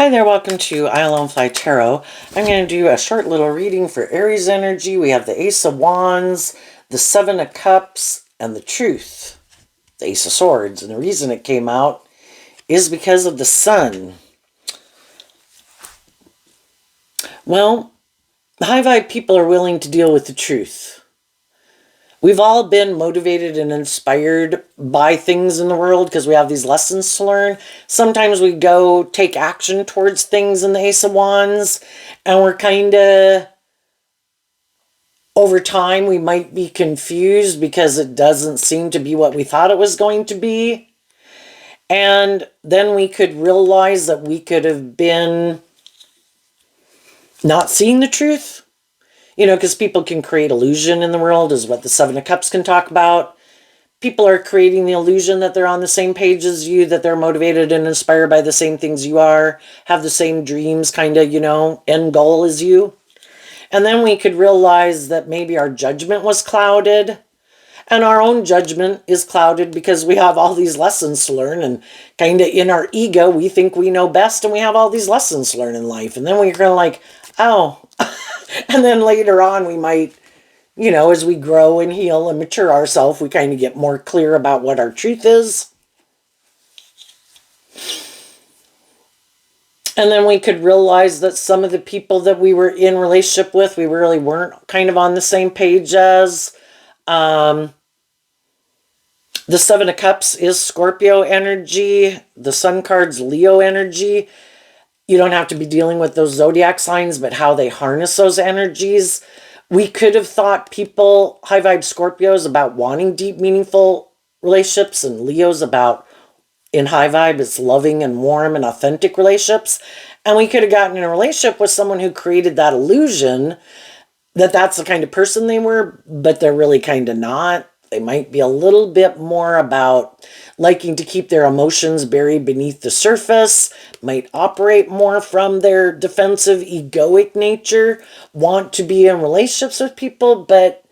Hi there, welcome to I Alone Fly Tarot. I'm going to do a short little reading for Aries energy. We have the Ace of Wands, the Seven of Cups, and the Truth, the Ace of Swords. And the reason it came out is because of the Sun. Well, high vibe people are willing to deal with the truth. We've all been motivated and inspired by things in the world because we have these lessons to learn. Sometimes we go take action towards things in the Ace of Wands, and we're kind of, over time, we might be confused because it doesn't seem to be what we thought it was going to be. And then we could realize that we could have been not seeing the truth. You know, because people can create illusion in the world, is what the Seven of Cups can talk about. People are creating the illusion that they're on the same page as you, that they're motivated and inspired by the same things you are, have the same dreams, kind of, end goal as you. And then we could realize that maybe our judgment was clouded. And our own judgment is clouded because we have all these lessons to learn, and kind of in our ego, we think we know best, and we have all these lessons to learn in life. And then we're kind of like, oh. And then later on, we might, as we grow and heal and mature ourselves, we kind of get more clear about what our truth is. And then we could realize that some of the people that we were in relationship with, we really weren't kind of on the same page as. The Seven of Cups is Scorpio energy. The Sun card's Leo energy. You don't have to be dealing with those zodiac signs, but how they harness those energies. We could have thought people, high vibe Scorpios, about wanting deep, meaningful relationships, and Leos about, in high vibe, it's loving and warm and authentic relationships. And we could have gotten in a relationship with someone who created that illusion that that's the kind of person they were, but they're really kind of not. They might be a little bit more about liking to keep their emotions buried beneath the surface, might operate more from their defensive, egoic nature, want to be in relationships with people, but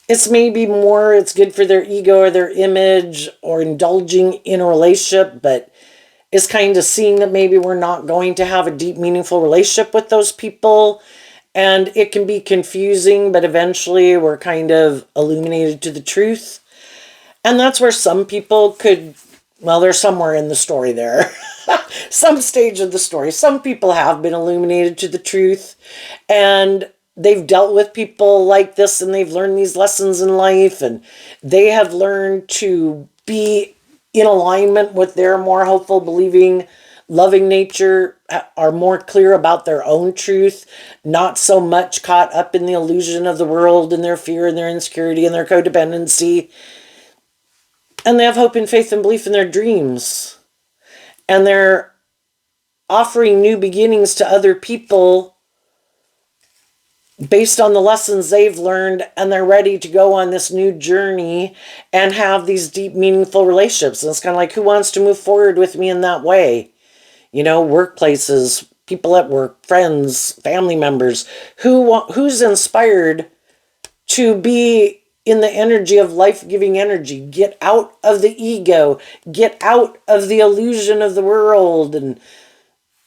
it's maybe more, it's good for their ego or their image or indulging in a relationship, but it's kind of seeing that maybe we're not going to have a deep, meaningful relationship with those people. And it can be confusing, but eventually we're kind of illuminated to the truth. And that's where some people could, well, they're somewhere in the story there. Some stage of the story. Some people have been illuminated to the truth. And they've dealt with people like this, and they've learned these lessons in life. And they have learned to be in alignment with their more hopeful, believing, loving nature, are more clear about their own truth, not so much caught up in the illusion of the world and their fear and their insecurity and their codependency. And they have hope and faith and belief in their dreams. And they're offering new beginnings to other people based on the lessons they've learned, and they're ready to go on this new journey and have these deep, meaningful relationships. And it's kind of like, who wants to move forward with me in that way? Workplaces, people at work, friends, family members, who's inspired to be in the energy of life-giving energy. Get out of the ego, get out of the illusion of the world, and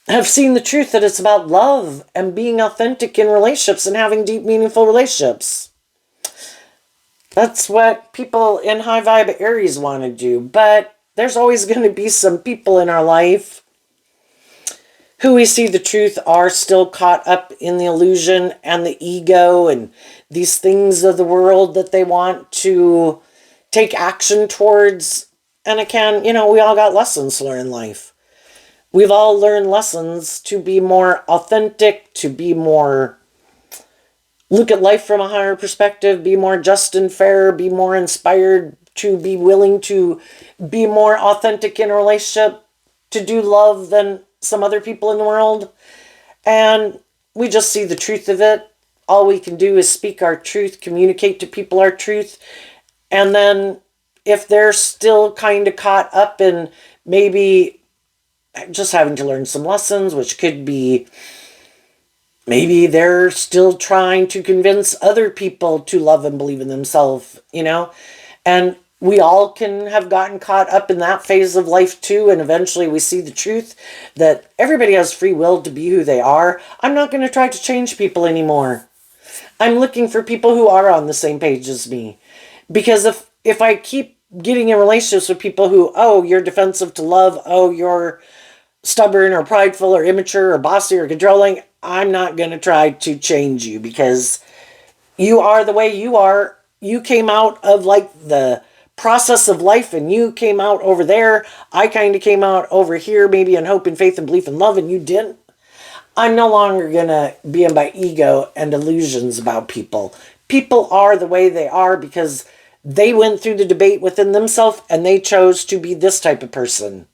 have seen the truth that it's about love and being authentic in relationships and having deep, meaningful relationships. That's what people in high vibe Aries want to do. But there's always going to be some people in our life who we see the truth are still caught up in the illusion and the ego and these things of the world that they want to take action towards. And again, we all got lessons to learn in life. We've all learned lessons to be more authentic, to be more, look at life from a higher perspective, be more just and fair, be more inspired, to be willing to be more authentic in a relationship, to do love than some other people in the world. And we just see the truth of it. All we can do is speak our truth, communicate to people our truth. And then if they're still kind of caught up in maybe just having to learn some lessons, which could be maybe they're still trying to convince other people to love and believe in themselves, and we all can have gotten caught up in that phase of life too, and eventually we see the truth that everybody has free will to be who they are. I'm not going to try to change people anymore. I'm looking for people who are on the same page as me. Because if I keep getting in relationships with people who, oh, you're defensive to love, oh, you're stubborn or prideful or immature or bossy or controlling, I'm not going to try to change you, because you are the way you are. You came out of like the process of life, and you came out over there. I kind of came out over here, maybe in hope and faith and belief and love, and you didn't. I'm no longer going to be in my ego and illusions about people. People are the way they are because they went through the debate within themselves and they chose to be this type of person.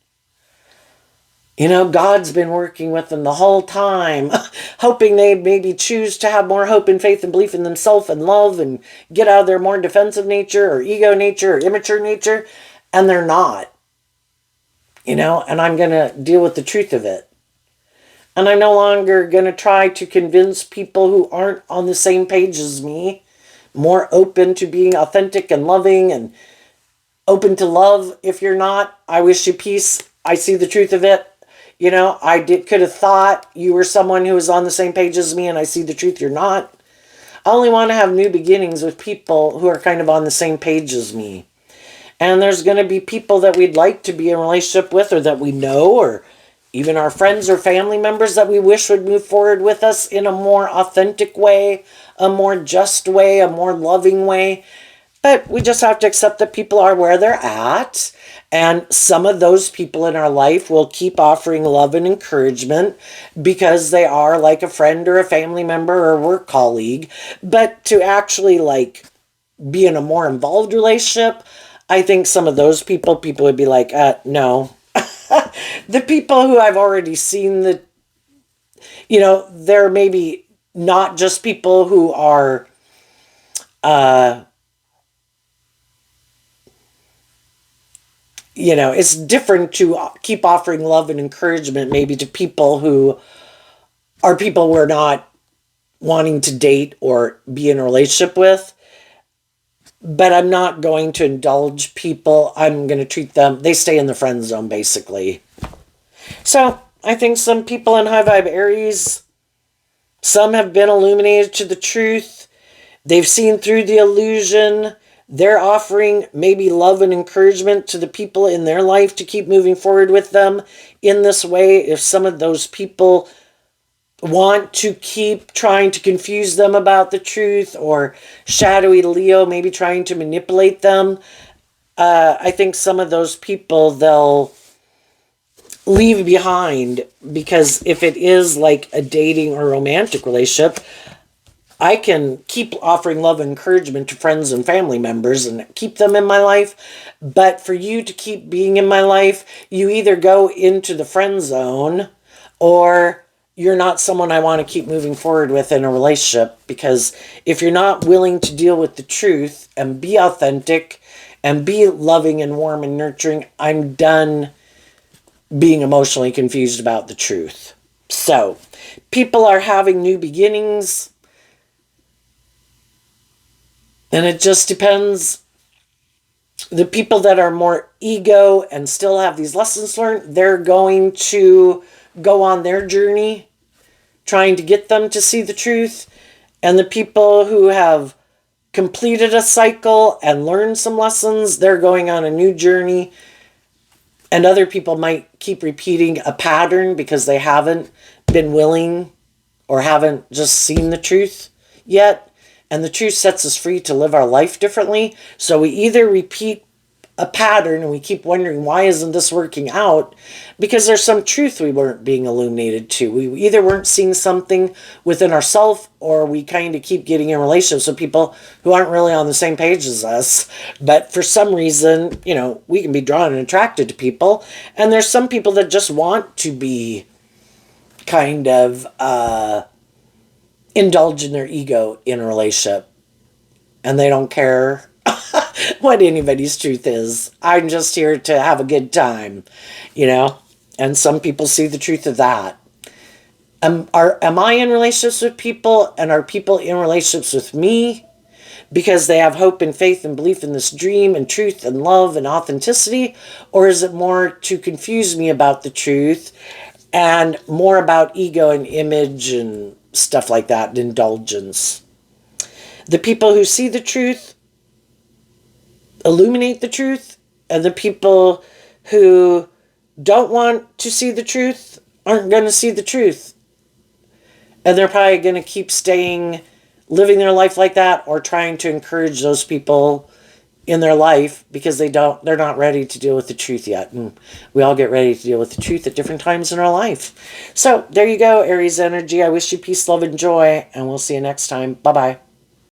You know, God's been working with them the whole time, hoping they maybe choose to have more hope and faith and belief in themselves and love and get out of their more defensive nature or ego nature or immature nature, and they're not. You know, and I'm going to deal with the truth of it. And I'm no longer going to try to convince people who aren't on the same page as me, more open to being authentic and loving and open to love. If you're not, I wish you peace. I see the truth of it. You know, could have thought you were someone who was on the same page as me, and I see the truth, you're not. I only want to have new beginnings with people who are kind of on the same page as me. And there's going to be people that we'd like to be in a relationship with, or that we know, or even our friends or family members that we wish would move forward with us in a more authentic way, a more just way, a more loving way. But we just have to accept that people are where they're at. And some of those people in our life will keep offering love and encouragement because they are like a friend or a family member or a work colleague. But to actually like be in a more involved relationship, I think some of those people would be like, no. The people who I've already seen they're maybe not just people who are, it's different to keep offering love and encouragement maybe to people who are people we're not wanting to date or be in a relationship with. But I'm not going to indulge people. I'm going to treat them, they stay in the friend zone basically. So I think some people in high vibe Aries, some have been illuminated to the truth. They've seen through the illusion. They're offering maybe love and encouragement to the people in their life to keep moving forward with them in this way. If some of those people want to keep trying to confuse them about the truth, or shadowy Leo maybe trying to manipulate them, I think some of those people they'll leave behind, because if it is like a dating or romantic relationship, I can keep offering love and encouragement to friends and family members and keep them in my life. But for you to keep being in my life, you either go into the friend zone, or you're not someone I want to keep moving forward with in a relationship. Because if you're not willing to deal with the truth and be authentic and be loving and warm and nurturing, I'm done being emotionally confused about the truth. So, people are having new beginnings. And it just depends. The people that are more ego and still have these lessons learned, they're going to go on their journey trying to get them to see the truth. And the people who have completed a cycle and learned some lessons, they're going on a new journey. And other people might keep repeating a pattern because they haven't been willing or haven't just seen the truth yet. And the truth sets us free to live our life differently. So we either repeat a pattern and we keep wondering, why isn't this working out? Because there's some truth we weren't being illuminated to. We either weren't seeing something within ourselves, or we kind of keep getting in relationships with people who aren't really on the same page as us. But for some reason, we can be drawn and attracted to people. And there's some people that just want to be kind of indulge in their ego in a relationship, and they don't care what anybody's truth is. I'm just here to have a good time, and some people see the truth of that. Am I in relationships with people, and are people in relationships with me because they have hope and faith and belief in this dream and truth and love and authenticity? Or is it more to confuse me about the truth and more about ego and image and stuff like that, and indulgence? The people who see the truth illuminate the truth, and the people who don't want to see the truth aren't going to see the truth. And they're probably going to keep living their life like that, or trying to encourage those people in their life because they're not ready to deal with the truth yet. And we all get ready to deal with the truth at different times in our life. So there you go, Aries energy. I wish you peace, love, and joy, and we'll see you next time. Bye-bye.